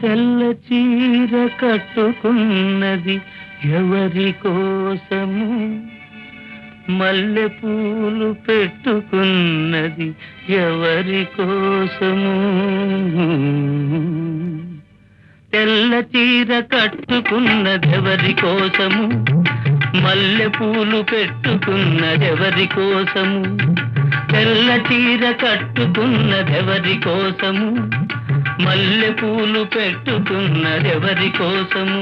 తెల్ల చీర కట్టుకున్నది ఎవరి కోసము, మల్లె పూలు పెట్టుకున్నది ఎవరి కోసము. తెల్ల చీర కట్టుకున్నదెవరి కోసము, మల్లె పూలు పెట్టుకున్నదెవరి కోసము. తెల్ల చీర కట్టుకున్నదెవరి కోసము, మల్లె పూలు పెట్టుకున్నదెవరి కోసము.